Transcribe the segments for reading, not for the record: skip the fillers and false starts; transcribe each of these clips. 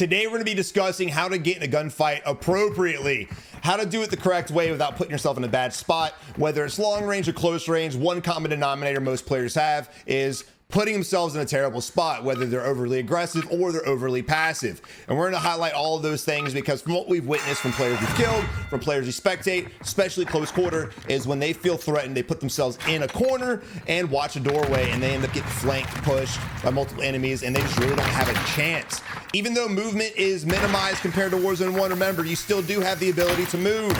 Today, we're going to be discussing how to get in a gunfight appropriately, how to do it the correct way without putting yourself in a bad spot. Whether it's long range or close range, one common denominator most players have is putting themselves in a terrible spot, whether they're overly aggressive or they're overly passive. And we're going to highlight all of those things because from what we've witnessed from players we've killed, from players we spectate, especially close quarter, is when they feel threatened, they put themselves in a corner and watch a doorway, and they end up getting flanked, pushed by multiple enemies, and they just really don't have a chance. Even though movement is minimized compared to Warzone 1, remember, you still do have the ability to move.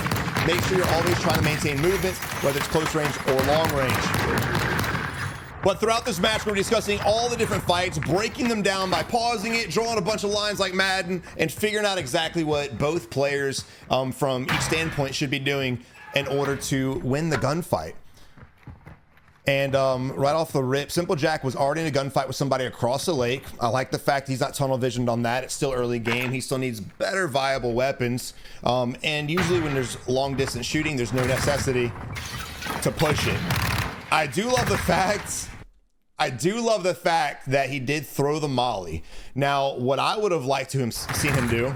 Make sure you're always trying to maintain movement, whether it's close range or long range. But throughout this match, we're discussing all the different fights, breaking them down by pausing it, drawing a bunch of lines like Madden, and figuring out exactly what both players from each standpoint should be doing in order to win the gunfight. And right off the rip, Simple Jack was already in a gunfight with somebody across the lake. I like the fact he's not tunnel visioned on that. It's still early game. He still needs better viable weapons. And usually when there's long distance shooting, there's no necessity to push it. I do love the fact that he did throw the molly. Now, what I would have liked to have seen him do,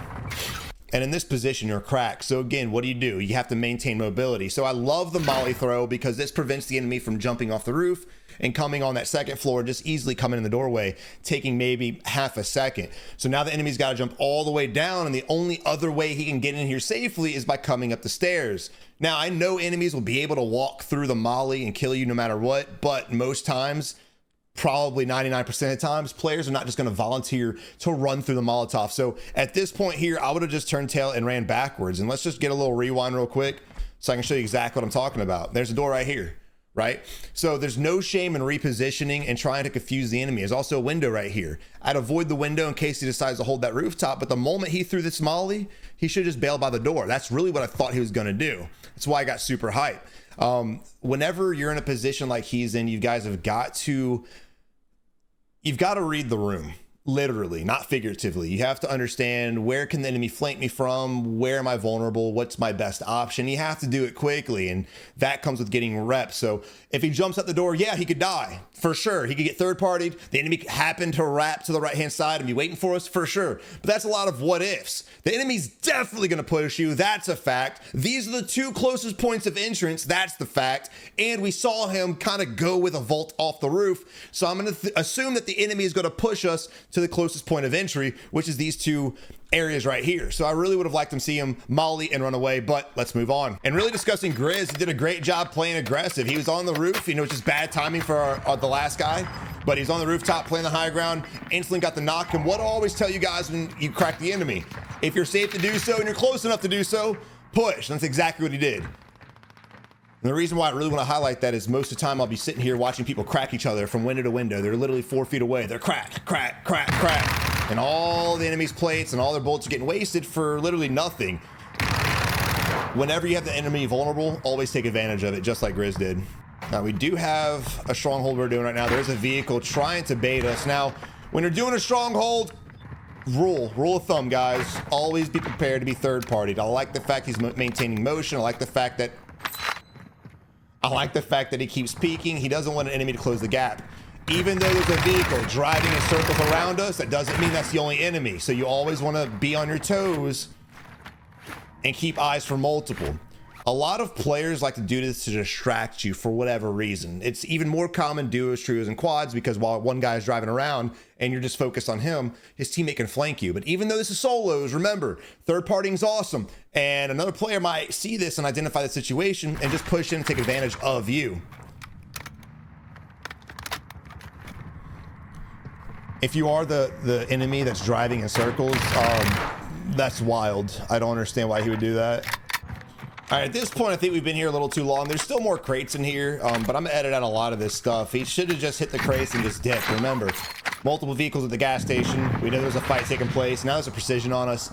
and in this position, you're cracked. So again, what do? You have to maintain mobility. So I love the molly throw because this prevents the enemy from jumping off the roof and coming on that second floor, just easily coming in the doorway, taking maybe half a second. So now the enemy's got to jump all the way down, and the only other way he can get in here safely is by coming up the stairs. Now, I know enemies will be able to walk through the molly and kill you no matter what, but most times, probably 99% of the times, players are not just going to volunteer to run through the Molotov. So at this point here, I would have just turned tail and ran backwards. And let's just get a little rewind real quick so I can show you exactly what I'm talking about. There's a door right here, right? So there's no shame in repositioning and trying to confuse the enemy. There's also a window right here. I'd avoid the window in case he decides to hold that rooftop, but the moment he threw this molly, he should just bail by the door. That's really what I thought he was going to do. That's why I got super hyped. Whenever you're in a position like he's in, you guys have got to read the room, literally, not figuratively. You have to understand, where can the enemy flank me from? Where am I vulnerable? What's my best option? You have to do it quickly, and that comes with getting reps. So if he jumps out the door, yeah, he could die, for sure. He could get third-partied. The enemy happened to wrap to the right-hand side and be waiting for us, for sure. But that's a lot of what ifs. The enemy's definitely going to push you. That's a fact. These are the two closest points of entrance. That's the fact. And we saw him kind of go with a vault off the roof. So I'm going to assume that the enemy is going to push us to the closest point of entry, which is these two areas right here. So I really would have liked to see him molly and run away, but let's move on. And really discussing Grizz, he did a great job playing aggressive. He was on the roof, it's just bad timing for the last guy, but he's on the rooftop playing the high ground, instantly got the knock. And what I always tell you guys when you crack the enemy, if you're safe to do so and you're close enough to do so, push. And that's exactly what he did. And the reason why I really want to highlight that is most of the time I'll be sitting here watching people crack each other from window to window. They're literally 4 feet away. They're crack, crack, crack, crack. And all the enemy's plates and all their bullets are getting wasted for literally nothing. Whenever you have the enemy vulnerable, always take advantage of it, just like Grizz did. Now, we do have a stronghold we're doing right now. There's a vehicle trying to bait us. Now, when you're doing a stronghold, rule of thumb, guys, always be prepared to be third-partied. I like the fact he's maintaining motion. I like the fact that he keeps peeking. He doesn't want an enemy to close the gap. Even though there's a vehicle driving in circles around us, that doesn't mean that's the only enemy. So you always want to be on your toes and keep eyes for multiple. A lot of players like to do this to distract you for whatever reason. It's even more common duos, trios, and quads, because while one guy is driving around and you're just focused on him, his teammate can flank you. But even though this is solos, remember, third partying is awesome. And another player might see this and identify the situation and just push in and take advantage of you. If you are the enemy that's driving in circles, that's wild. I don't understand why he would do that. All right, at this point, I think we've been here a little too long. There's still more crates in here, but I'm gonna edit out a lot of this stuff. He should have just hit the crates and just dipped. Remember, multiple vehicles at the gas station. We know there's a fight taking place. Now there's a precision on us.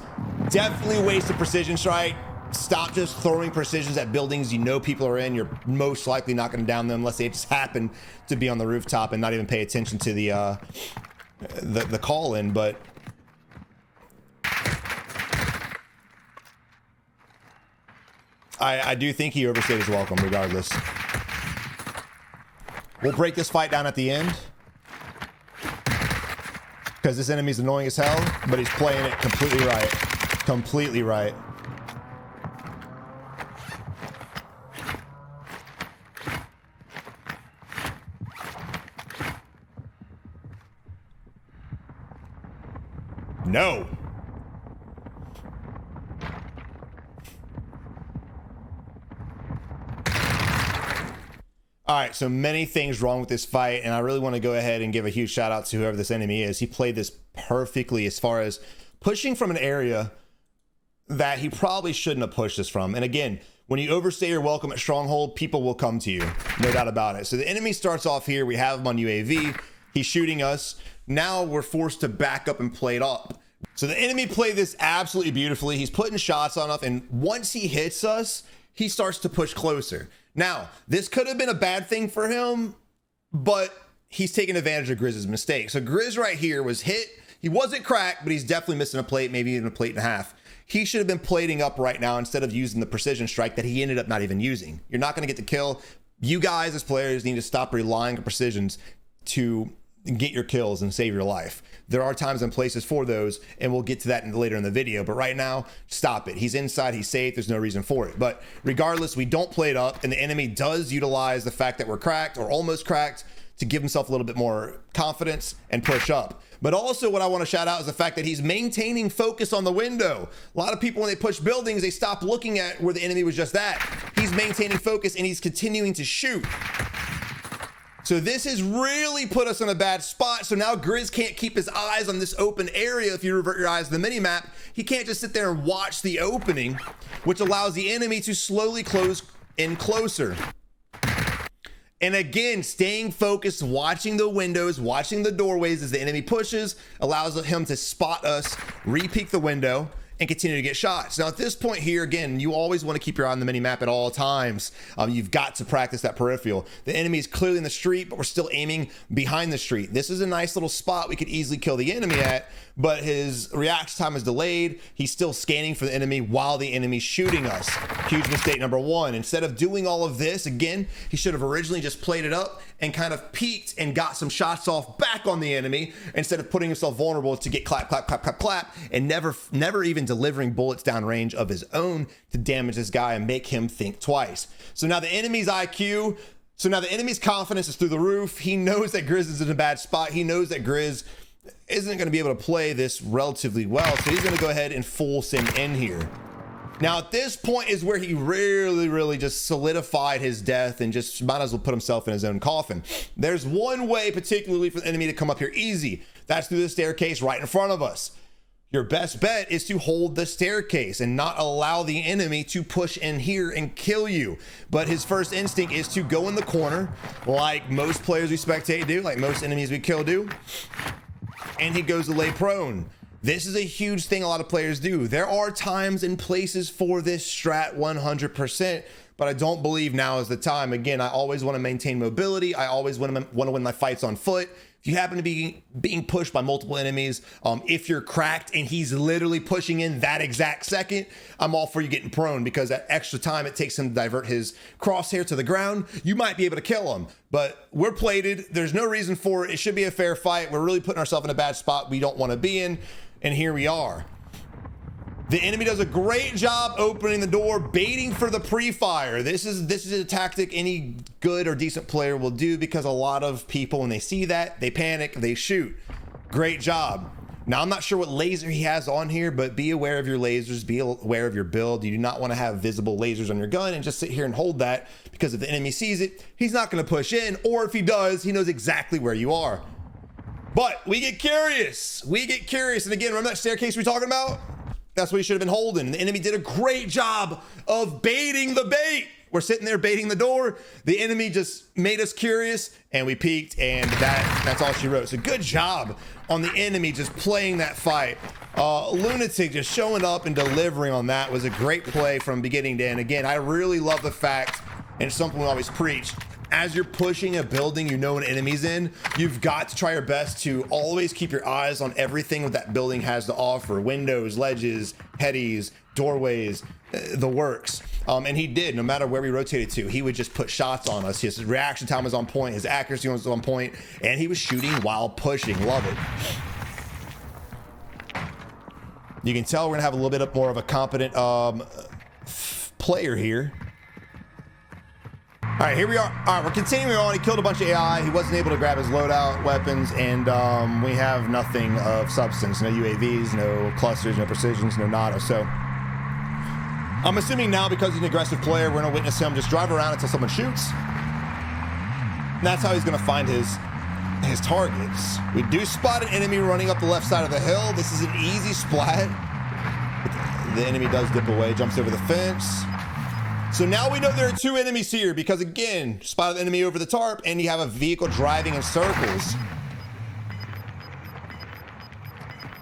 Definitely wasted precision strike. Stop just throwing precisions at buildings you know people are in. You're most likely not gonna down them unless they just happen to be on the rooftop and not even pay attention to the call in, but I do think he overstayed his welcome regardless. We'll break this fight down at the end. because this enemy's annoying as hell, but he's playing it completely right. Completely right. No. All right, so many things wrong with this fight, and I really want to go ahead and give a huge shout out to whoever this enemy is. He played this perfectly as far as pushing from an area that he probably shouldn't have pushed this from. And again, when you overstay your welcome at Stronghold, people will come to you, no doubt about it. So the enemy starts off here. We have him on UAV. He's shooting us. Now we're forced to back up and play it up. So the enemy played this absolutely beautifully. He's putting shots on us, and once he hits us, he starts to push closer. Now, this could have been a bad thing for him, but he's taking advantage of Grizz's mistake. So Grizz right here was hit. He wasn't cracked, but he's definitely missing a plate, maybe even a plate and a half. He should have been plating up right now instead of using the precision strike that he ended up not even using. You're not going to get the kill. You guys as players need to stop relying on precisions to get your kills and save your life. There are times and places for those, and we'll get to that later in the video, but right now, stop it. He's inside, he's safe, there's no reason for it. But regardless, we don't play it up, and the enemy does utilize the fact that we're cracked or almost cracked to give himself a little bit more confidence and push up. But also what I want to shout out is the fact that he's maintaining focus on the window. A lot of people, when they push buildings, they stop looking at where the enemy was just at. He's maintaining focus and he's continuing to shoot. So this has really put us in a bad spot. So now Grizz can't keep his eyes on this open area. If you revert your eyes to the mini map, he can't just sit there and watch the opening, which allows the enemy to slowly close in closer. And again, staying focused, watching the windows, watching the doorways as the enemy pushes, allows him to spot us, re-peek the window, and continue to get shots. Now at this point here, again, you always want to keep your eye on the mini map at all times. You've got to practice that peripheral. The enemy is clearly in the street, but we're still aiming behind the street. This is a nice little spot we could easily kill the enemy at, but his reaction time is delayed. He's still scanning for the enemy while the enemy's shooting us. Huge mistake number one. Instead of doing all of this, again, he should have originally just played it up and kind of peeked and got some shots off back on the enemy instead of putting himself vulnerable to get clap, clap, clap, clap, clap, and never even delivering bullets down range of his own to damage this guy and make him think twice. So now the enemy's confidence is through the roof. He knows that Grizz is in a bad spot. He knows that Grizz isn't going to be able to play this relatively well. So he's going to go ahead and full send in here. Now at this point is where he really just solidified his death and just might as well put himself in his own coffin. There's one way particularly for the enemy to come up here easy. That's through the staircase right in front of us. Your best bet is to hold the staircase and not allow the enemy to push in here and kill you. But his first instinct is to go in the corner like most players we spectate do, like most enemies we kill do. And he goes to lay prone. This is a huge thing a lot of players do. There are times and places for this strat 100%, but I don't believe now is the time. Again, I always want to maintain mobility. I always want to win my fights on foot. If you happen to be being pushed by multiple enemies, if you're cracked and he's literally pushing in that exact second, I'm all for you getting prone, because that extra time it takes him to divert his crosshair to the ground, you might be able to kill him. But we're plated. There's no reason for it. It should be a fair fight. We're really putting ourselves in a bad spot we don't want to be in. And here we are. The enemy does a great job opening the door, baiting for the pre-fire. This is a tactic any good or decent player will do, because a lot of people, when they see that, they panic, they shoot. Great job. Now, I'm not sure what laser he has on here, but be aware of your lasers, be aware of your build. You do not want to have visible lasers on your gun and just sit here and hold that, because if the enemy sees it, he's not going to push in, or if he does, he knows exactly where you are. But we get curious. We get curious. And again, remember that staircase we're talking about? That's what he should have been holding. The enemy did a great job of baiting the bait. We're sitting there baiting the door. The enemy just made us curious, and we peeked, and that's all she wrote. So good job on the enemy just playing that fight. Lunatic just showing up and delivering on that was a great play from beginning to end. Again, I really love the fact, and it's something we always preach, as you're pushing a building you know an enemy's in, you've got to try your best to always keep your eyes on everything that building has to offer. Windows, ledges, headies, doorways, the works. And he did, no matter where we rotated to, he would just put shots on us. His reaction time was on point, his accuracy was on point, and he was shooting while pushing. Love it. You can tell we're gonna have a little bit more of a competent player here. All right, here we are. All right, we're continuing on. He killed a bunch of AI. He wasn't able to grab his loadout weapons, and we have nothing of substance. No UAVs, no clusters, no precisions, no nada. So I'm assuming now, because he's an aggressive player, we're gonna witness him just drive around until someone shoots. And that's how he's gonna find his targets. We do spot an enemy running up the left side of the hill. This is an easy splat. The enemy does dip away, jumps over the fence. So now we know there are 2 enemies here because, again, spotted the enemy over the tarp and you have a vehicle driving in circles.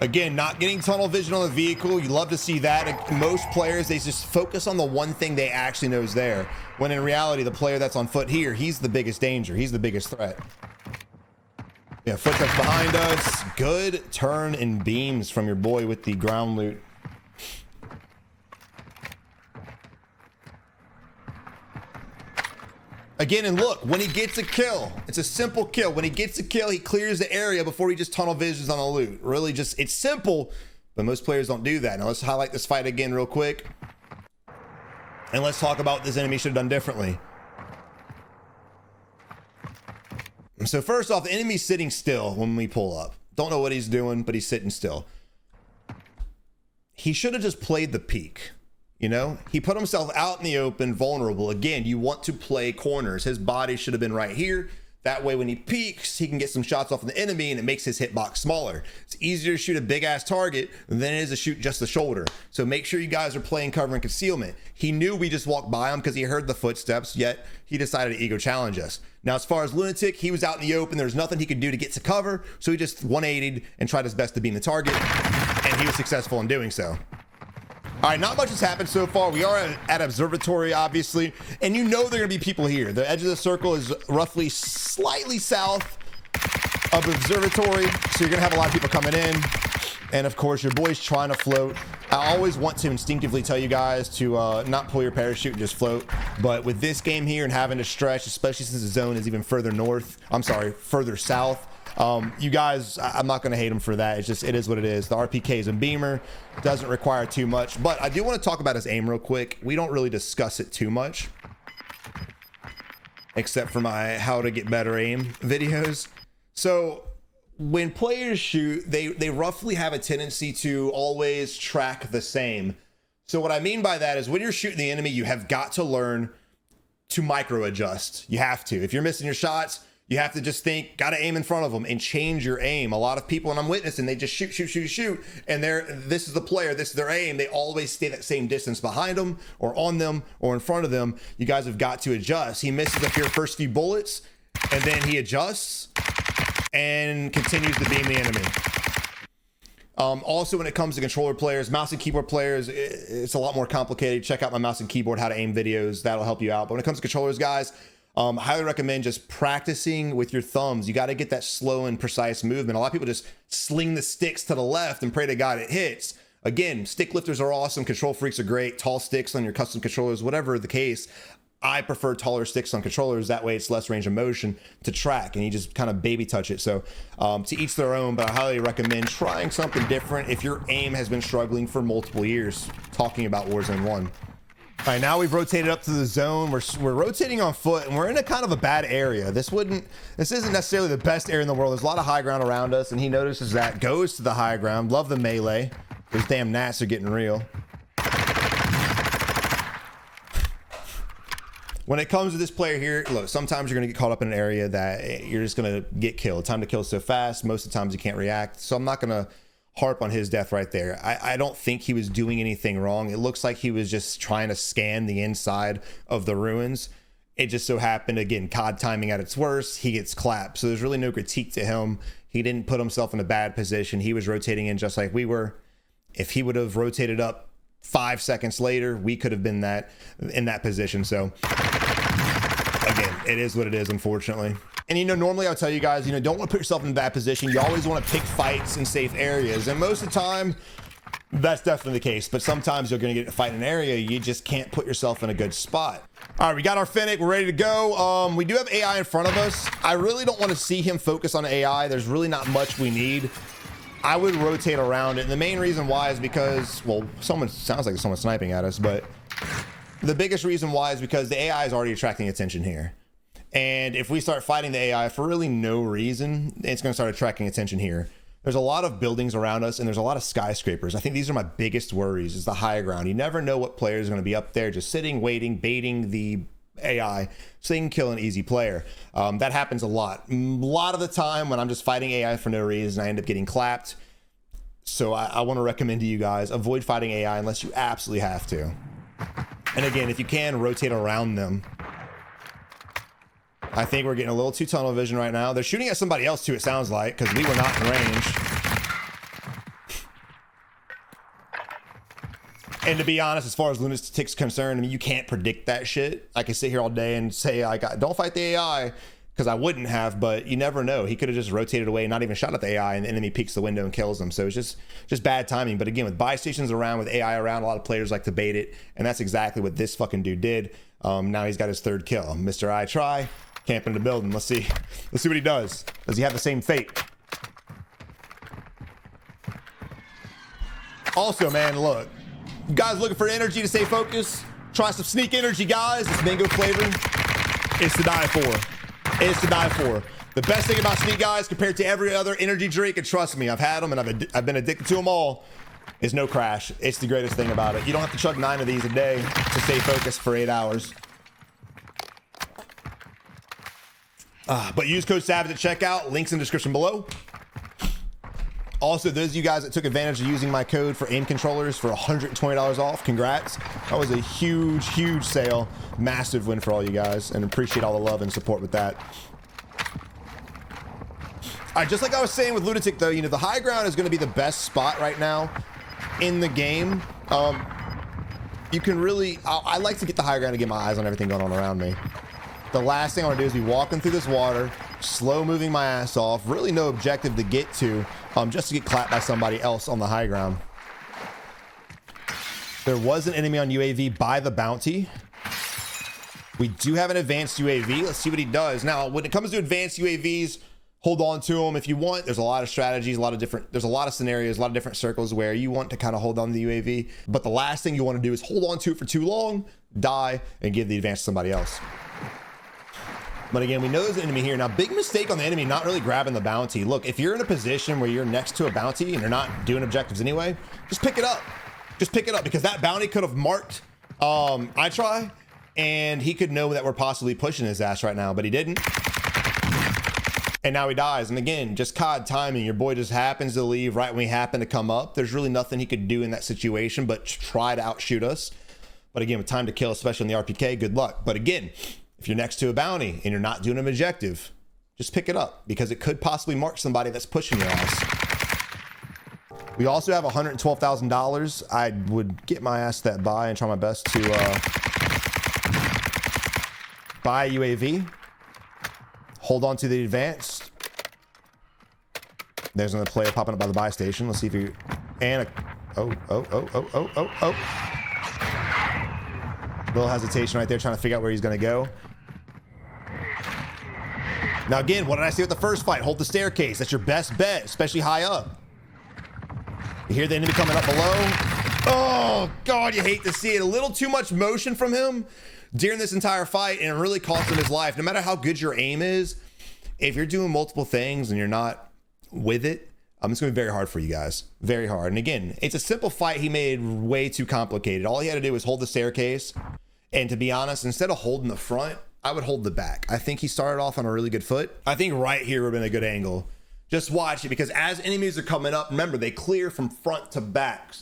Again, not getting tunnel vision on the vehicle. You love to see that. Most players, they just focus on the one thing they actually know is there. When in reality, the player that's on foot here, he's the biggest danger. He's the biggest threat. Yeah, footsteps behind us. Good turn and beams from your boy with the ground loot. Again, and look, when he gets a kill, it's a simple kill. When he gets a kill, he clears the area before he just tunnel visions on the loot. Really just, it's simple, but most players don't do that. Now let's highlight this fight again real quick. And let's talk about what this enemy should have done differently. So first off, the enemy's sitting still when we pull up. Don't know what he's doing, but he's sitting still. He should have just played the peek. You know, he put himself out in the open, vulnerable. Again, you want to play corners. His body should have been right here. That way, when he peeks, he can get some shots off of the enemy and it makes his hitbox smaller. It's easier to shoot a big ass target than it is to shoot just the shoulder. So make sure you guys are playing cover and concealment. He knew we just walked by him because he heard the footsteps, yet he decided to ego challenge us. Now, as far as Lunatic, he was out in the open. There's nothing he could do to get to cover. So he just 180'd and tried his best to beam the target. And he was successful in doing so. All right, not much has happened so far. We are at observatory, obviously, and you know there are gonna be people here. The edge of the circle is roughly slightly south of observatory, so you're gonna have a lot of people coming in. And of course, your boy's trying to float. I always want to instinctively tell you guys to not pull your parachute and just float. But with this game here and having to stretch, especially since the zone is even further north, I'm sorry, further south, you guys, I'm not going to hate them for that. It's just, it is what it is. The RPKs and beamer doesn't require too much, but I do want to talk about his aim real quick. We don't really discuss it too much, except for my how to get better aim videos. So when players shoot, they roughly have a tendency to always track the same. So what I mean by that is when you're shooting the enemy, you have got to learn to micro adjust. You have to. If you're missing your shots, you have to just think, got to aim in front of them and change your aim. A lot of people, and I'm witnessing, they just shoot. And this is the player, this is their aim. They always stay that same distance behind them or on them or in front of them. You guys have got to adjust. He misses the first few bullets and then he adjusts and continues to beam the enemy. Also, when it comes to controller players, mouse and keyboard players, it's a lot more complicated. Check out my mouse and keyboard, how to aim videos. That'll help you out. But when it comes to controllers, guys, highly recommend just practicing with your thumbs. You got to get that slow and precise movement. A lot of people just sling the sticks to the left and pray to God it hits. Again, stick lifters are awesome. Control freaks are great. Tall sticks on your custom controllers, whatever the case. I prefer taller sticks on controllers. That way it's less range of motion to track and you just kind of baby touch it. So to each their own, but I highly recommend trying something different if your aim has been struggling for multiple years. Talking about Warzone 1. All right, now we've rotated up to the zone. We're rotating on foot and we're in a kind of a bad area. This isn't necessarily the best area in the world. There's a lot of high ground around us and he notices that, goes to the high ground. Love the melee. Those damn gnats are getting real. When it comes to this player here, look, sometimes you're going to get caught up in an area that you're just going to get killed. Time to kill so fast. Most of the times you can't react. So I'm not going to harp on his death right there. I don't think he was doing anything wrong. It looks like he was just trying to scan the inside of the ruins. It just so happened, again, COD timing at its worst, he gets clapped. So there's really no critique to him. He didn't put himself in a bad position. He was rotating in just like we were. If he would have rotated up 5 seconds later, we could have been in that position. So again, it is what it is, unfortunately. And normally I'll tell you guys, don't want to put yourself in a bad position. You always want to pick fights in safe areas. And most of the time, that's definitely the case. But sometimes you're going to get a fight in an area, you just can't put yourself in a good spot. All right, we got our Fennec. We're ready to go. We do have AI in front of us. I really don't want to see him focus on AI. There's really not much we need. I would rotate around it. And the main reason why is because, well, sounds like someone's sniping at us, but the biggest reason why is because the AI is already attracting attention here. And if we start fighting the AI for really no reason, it's going to start attracting attention here. There's a lot of buildings around us and there's a lot of skyscrapers. I think these are my biggest worries, is the high ground. You never know what player is going to be up there just sitting, waiting, baiting the AI so they can kill an easy player. That happens a lot. A lot of the time when I'm just fighting AI for no reason, I end up getting clapped. So I want to recommend to you guys, avoid fighting AI unless you absolutely have to. And again, if you can, rotate around them. I think we're getting a little too tunnel vision right now. They're shooting at somebody else too, it sounds like, because we were not in range. And to be honest, as far as lunatic's concerned, I mean, you can't predict that shit. I can sit here all day and say, don't fight the AI, because I wouldn't have, but you never know. He could have just rotated away and not even shot at the AI, and the enemy peeks the window and kills them. So it's just bad timing. But again, with buy stations around, with AI around, a lot of players like to bait it, and that's exactly what this fucking dude did. Now he's got his third kill. Mr. I Try, camping the building. Let's see what he does. Does he have the same fate? Also, man, look, you guys looking for energy to stay focused? Try some sneak energy, guys. It's mango flavor. It's to die for. It's to die for. The best thing about sneak, guys, compared to every other energy drink, and trust me, I've had them and I've been addicted to them all, is no crash. It's the greatest thing about it. You don't have to chug 9 of these a day to stay focused for 8 hours. But use code Savage at checkout. Links in the description below. Also, those of you guys that took advantage of using my code for aim controllers for $120 off, congrats. That was a huge, huge sale. Massive win for all you guys, and appreciate all the love and support with that. All right, just like I was saying with Lunatic, though, you know, the high ground is going to be the best spot right now in the game. You can really, I like to get the high ground to get my eyes on everything going on around me. The last thing I want to do is be walking through this water, slow moving my ass off, really no objective to get to, just to get clapped by somebody else on the high ground. There was an enemy on UAV by the bounty. We do have an advanced UAV. Let's see what he does. Now, when it comes to advanced UAVs, hold on to them if you want. There's a lot of strategies, there's a lot of scenarios, a lot of different circles where you want to kind of hold on to the UAV. But the last thing you want to do is hold on to it for too long, die, and give the advance to somebody else. But again, we know there's an enemy here. Now, big mistake on the enemy not really grabbing the bounty. Look, if you're in a position where you're next to a bounty and you're not doing objectives anyway, just pick it up. Just pick it up, because that bounty could have marked I Try, and he could know that we're possibly pushing his ass right now, but he didn't. And now he dies. And again, just COD timing. Your boy just happens to leave right when we happen to come up. There's really nothing he could do in that situation but try to outshoot us. But again, with time to kill, especially in the RPK, good luck. But again, if you're next to a bounty and you're not doing an objective, just pick it up, because it could possibly mark somebody that's pushing your ass. We also have $112,000. I would get my ass that buy and try my best to buy a UAV. Hold on to the advanced. There's another player popping up by the buy station. Let's see if you... And a... Oh. Little hesitation right there, trying to figure out where he's going to go. Now again, what did I say with the first fight? Hold the staircase. That's your best bet, especially high up. You hear the enemy coming up below. Oh, God, you hate to see it. A little too much motion from him during this entire fight, and it really cost him his life. No matter how good your aim is, if you're doing multiple things and you're not with it, it's going to be very hard for you guys. Very hard. And again, it's a simple fight he made way too complicated. All he had to do was hold the staircase. And to be honest, instead of holding the front, I would hold the back. I think he started off on a really good foot. I think right here would have been a good angle. Just watch it, because as enemies are coming up, remember, they clear from front to back.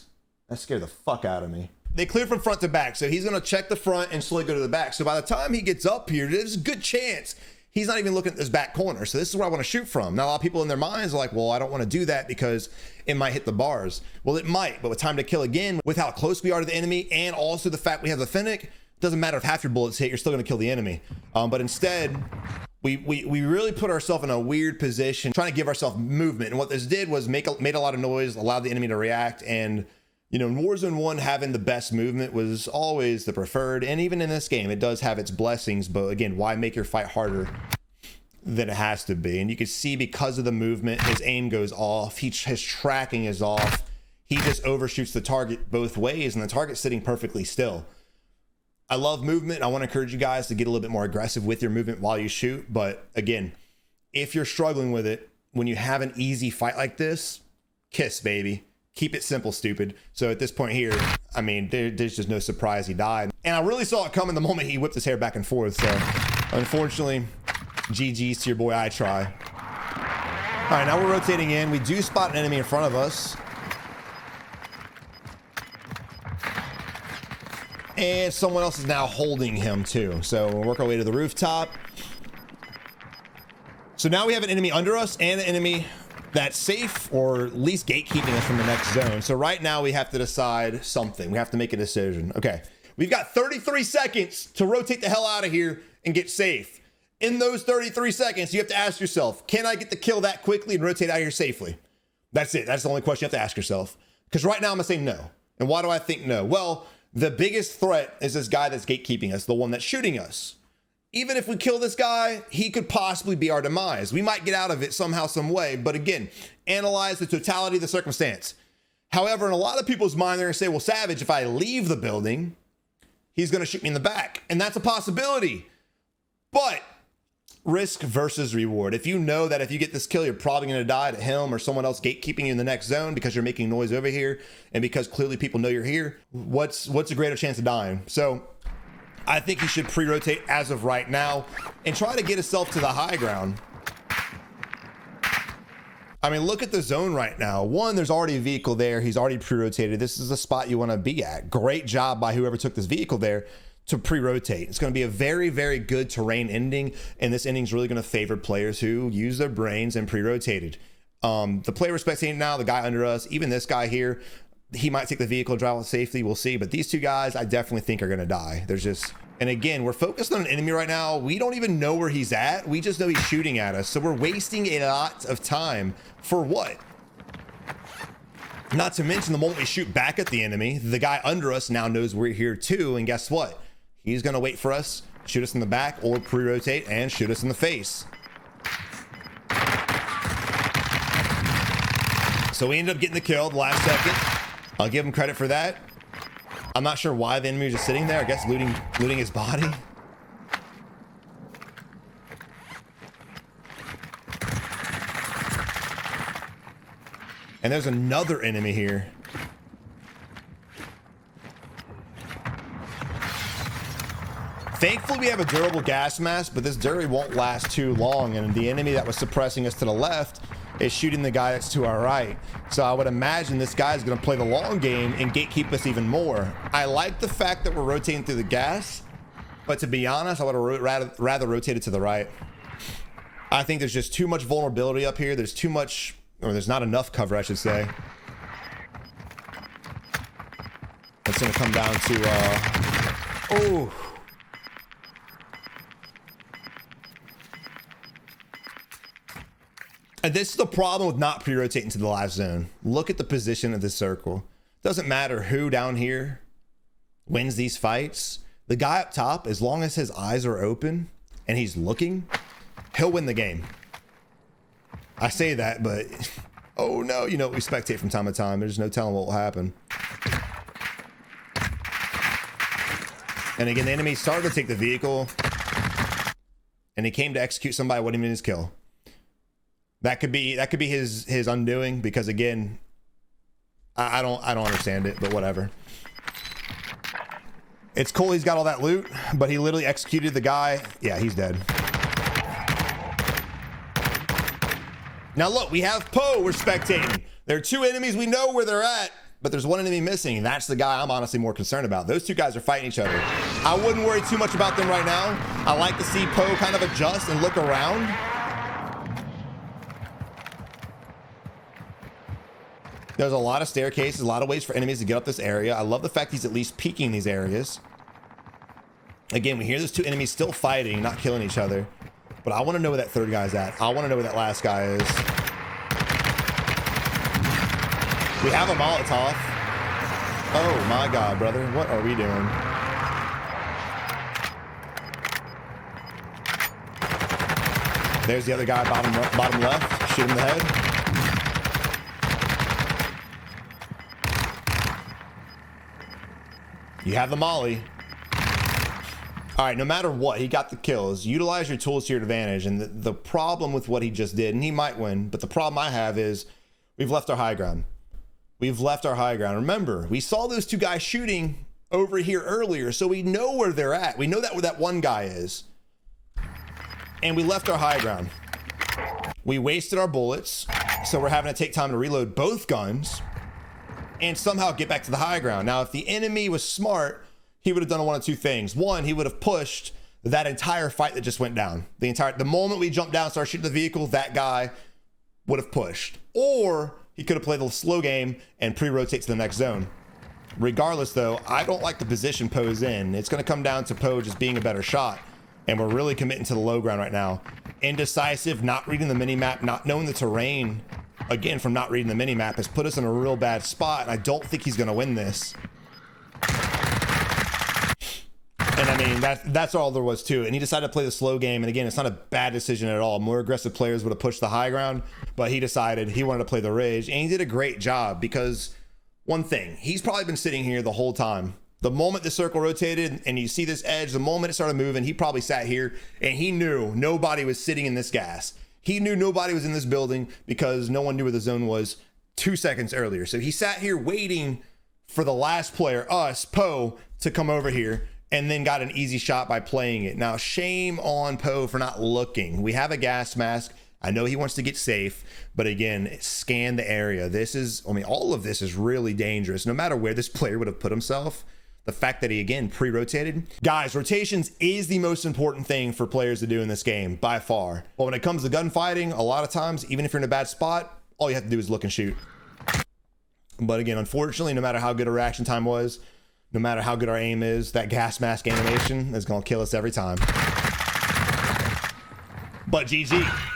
That scared the fuck out of me. They clear from front to back. So he's going to check the front and slowly go to the back. So by the time he gets up here, there's a good chance he's not even looking at this back corner. So this is where I want to shoot from. Now, a lot of people in their minds are like, well, I don't want to do that because it might hit the bars. Well, it might, but with time to kill again, with how close we are to the enemy, and also the fact we have the Fennec, doesn't matter if half your bullets hit, you're still going to kill the enemy. But instead, we really put ourselves in a weird position, trying to give ourselves movement. And what this did was made a lot of noise, allowed the enemy to react. And, you know, in Warzone 1, having the best movement was always the preferred. And even in this game, it does have its blessings. But again, why make your fight harder than it has to be. And you can see because of the movement, his aim goes off. His tracking is off. He just overshoots the target both ways, and the target's sitting perfectly still. I love movement. I want to encourage you guys to get a little bit more aggressive with your movement while you shoot. But again, if you're struggling with it, when you have an easy fight like this, kiss, baby. Keep it simple, stupid. So at this point here, I mean, there's just no surprise he died. And I really saw it coming the moment he whipped his hair back and forth. So unfortunately, GG's to your boy, I try. All right, now we're rotating in. We do spot an enemy in front of us. And someone else is now holding him too. So we'll work our way to the rooftop. So now we have an enemy under us and an enemy that's safe, or at least gatekeeping us from the next zone. So right now we have to decide something. We have to make a decision. Okay, we've got 33 seconds to rotate the hell out of here and get safe. In those 33 seconds, you have to ask yourself, can I get the kill that quickly and rotate out of here safely? That's it. That's the only question you have to ask yourself. Because right now I'm gonna say no. And why do I think no? Well, the biggest threat is this guy that's gatekeeping us, the one that's shooting us. Even if we kill this guy, he could possibly be our demise. We might get out of it somehow, some way. But again, analyze the totality of the circumstance. However, in a lot of people's mind, they're gonna say, well, Savage, if I leave the building, he's gonna shoot me in the back. And that's a possibility. But risk versus reward. If you know that if you get this kill, you're probably gonna die to him or someone else gatekeeping you in the next zone because you're making noise over here and because clearly people know you're here, what's a greater chance of dying? So I think he should pre-rotate as of right now and try to get himself to the high ground. I mean, look at the zone right now. One, there's already a vehicle there. He's already pre-rotated. This is the spot you want to be at. Great job by whoever took this vehicle there to pre-rotate. It's going to be a very, very good terrain ending, and this ending is really going to favor players who use their brains and pre-rotated. The player we're spectating now, the guy under us, even this guy here, he might take the vehicle and drive with safety. We'll see. But these two guys, I definitely think are going to die. There's just, and again, we're focused on an enemy right now. We don't even know where he's at. We just know he's shooting at us. So we're wasting a lot of time for what? Not to mention the moment we shoot back at the enemy, the guy under us now knows we're here too. And guess what? He's going to wait for us, shoot us in the back, or pre-rotate and shoot us in the face. So we ended up getting the kill the last second. I'll give him credit for that. I'm not sure why the enemy was just sitting there. I guess looting his body. And there's another enemy here. Thankfully, we have a durable gas mask, but this durry won't last too long. And the enemy that was suppressing us to the left is shooting the guy that's to our right. So I would imagine this guy is going to play the long game and gatekeep us even more. I like the fact that we're rotating through the gas, but to be honest, I would have rather rotated to the right. I think there's just too much vulnerability up here. There's too much, or there's not enough cover, I should say. It's going to come down to, oh. And this is the problem with not pre-rotating to the last zone. Look at the position of the circle. Doesn't matter who down here wins these fights. The guy up top, as long as his eyes are open and he's looking, he'll win the game. I say that, but oh no, you know, we spectate from time to time. There's no telling what will happen. And again, the enemy started to take the vehicle and he came to execute somebody. What do you mean his kill? That could be his undoing, because again, I don't understand it, but whatever. It's cool he's got all that loot, but he literally executed the guy. Yeah, he's dead. Now look, we have Poe we're spectating. There are two enemies, we know where they're at, but there's one enemy missing, and that's the guy I'm honestly more concerned about. Those two guys are fighting each other. I wouldn't worry too much about them right now. I like to see Poe kind of adjust and look around. There's a lot of staircases, a lot of ways for enemies to get up this area. I love the fact he's at least peeking these areas. Again, we hear those two enemies still fighting, not killing each other. But I want to know where that third guy's at. I want to know where that last guy is. We have a Molotov. Oh my God, brother. What are we doing? There's the other guy, bottom left. Shoot him in the head. You have the molly. All right, no matter what, he got the kills. Utilize your tools to your advantage. And the problem with what he just did, and he might win, but the problem I have is we've left our high ground. We've left our high ground. Remember, we saw those two guys shooting over here earlier, so we know where they're at. We know that where that one guy is. And we left our high ground. We wasted our bullets, so we're having to take time to reload both guns and somehow get back to the high ground. Now, if the enemy was smart, he would have done one of two things. One, he would have pushed that entire fight that just went down. The moment we jumped down, started shooting the vehicle, that guy would have pushed. Or he could have played the slow game and pre-rotate to the next zone. Regardless, though, I don't like the position Poe's in. It's going to come down to Poe just being a better shot. And we're really committing to the low ground right now. Indecisive, not reading the mini-map, not knowing the terrain, again, from not reading the mini-map, has put us in a real bad spot. And I don't think he's going to win this. And I mean, that's all there was to it. And he decided to play the slow game. And again, it's not a bad decision at all. More aggressive players would have pushed the high ground, but he decided he wanted to play the ridge. And he did a great job because one thing, he's probably been sitting here the whole time. The moment the circle rotated and you see this edge, the moment it started moving, he probably sat here and he knew nobody was sitting in this gas. He knew nobody was in this building because no one knew where the zone was 2 seconds earlier. So he sat here waiting for the last player, us, Poe, to come over here, and then got an easy shot by playing it. Now, shame on Poe for not looking. We have a gas mask. I know he wants to get safe, but again, scan the area. This is, I mean, all of this is really dangerous. No matter where this player would have put himself, the fact that he, again, pre-rotated. Guys, rotations is the most important thing for players to do in this game, by far. But when it comes to gunfighting, a lot of times, even if you're in a bad spot, all you have to do is look and shoot. But again, unfortunately, no matter how good a reaction time was, no matter how good our aim is, that gas mask animation is going to kill us every time. But GG.